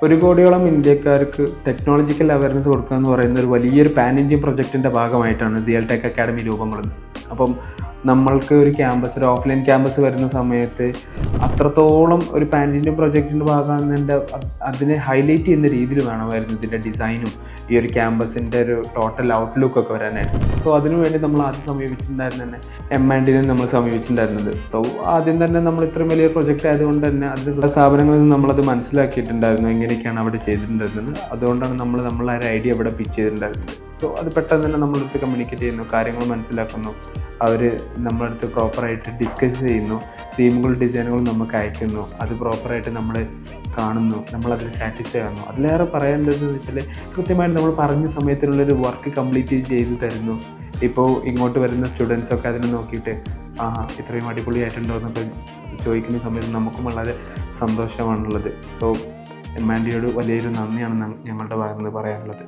1 കോടിയോളം ഇന്ത്യക്കാർക്ക് technological awareness കൊടുക്കുക എന്ന് പറയുന്ന ഒരു വലിയൊരു പാൻ ഇന്ത്യൻ പ്രൊജക്റ്റിൻ്റെ ഭാഗമായിട്ടാണ് സിയൽ ടെക് അക്കാഡമി രൂപം കൊള്ളുന്നത്. അപ്പം നമ്മൾക്ക് ഒരു ക്യാമ്പസ്, ഒരു ഓഫ്ലൈൻ ക്യാമ്പസ് വരുന്ന സമയത്ത് അത്രത്തോളം ഒരു പാൻ ഇന്ത്യൻ പ്രൊജക്റ്റിൻ്റെ ഭാഗമാകുന്നതിൻ്റെ അതിനെ ഹൈലൈറ്റ് ചെയ്യുന്ന രീതിയിൽ വേണമായിരുന്നു ഇതിൻ്റെ ഡിസൈനും ഈ ഒരു ക്യാമ്പസിൻ്റെ ഒരു ടോട്ടൽ ഔട്ട്ലുക്കൊക്കെ വരാനായിട്ട്. സോ അതിനുവേണ്ടി നമ്മൾ ആദ്യം സമീപിച്ചിട്ടുണ്ടായിരുന്നത് തന്നെ M&നെ നമ്മൾ സമീപിച്ചിട്ടുണ്ടായിരുന്നത്. സോ ആദ്യം തന്നെ നമ്മൾ ഇത്രയും വലിയ പ്രൊജക്റ്റ് ആയതുകൊണ്ട് തന്നെ അതിലുള്ള സ്ഥാപനങ്ങളിൽ നിന്ന് നമ്മളത് മനസ്സിലാക്കിയിട്ടുണ്ടായിരുന്നു എങ്ങനെയൊക്കെയാണ് അവിടെ ചെയ്തിട്ടുണ്ടായിരുന്നത്. അതുകൊണ്ടാണ് നമ്മളെ ഒരു ഐഡിയ അവിടെ പിച്ച് ചെയ്തിട്ടുണ്ടായിരുന്നത്. സോ അത് പെട്ടെന്ന് തന്നെ നമ്മളടുത്ത് കമ്മ്യൂണിക്കേറ്റ് ചെയ്യുന്നു, കാര്യങ്ങൾ മനസ്സിലാക്കുന്നു, അവർ നമ്മളടുത്ത് പ്രോപ്പറായിട്ട് ഡിസ്കസ് ചെയ്യുന്നു, തീമുകളും ഡിസൈനുകളും നമുക്ക് അയക്കുന്നു, അത് പ്രോപ്പറായിട്ട് നമ്മൾ കാണുന്നു, നമ്മളതിൽ സാറ്റിസ്ഫൈ ആകുന്നു. അതിലേറെ പറയേണ്ടതെന്ന് വെച്ചാൽ കൃത്യമായിട്ട് നമ്മൾ പറഞ്ഞ സമയത്തിനുള്ളൊരു വർക്ക് കംപ്ലീറ്റ് ചെയ്ത് തരുന്നു. ഇപ്പോൾ ഇങ്ങോട്ട് വരുന്ന സ്റ്റുഡൻസൊക്കെ അതിനെ നോക്കിയിട്ട് ഇത്രയും അടിപൊളിയായിട്ടുണ്ടോ എന്നൊക്കെ ചോദിക്കുന്ന സമയത്ത് നമുക്കും വളരെ സന്തോഷമാണുള്ളത്. സോ M&യോട് വലിയൊരു നന്ദിയാണ് ഞങ്ങളുടെ ഭാഗത്ത് നിന്ന് പറയാനുള്ളത്.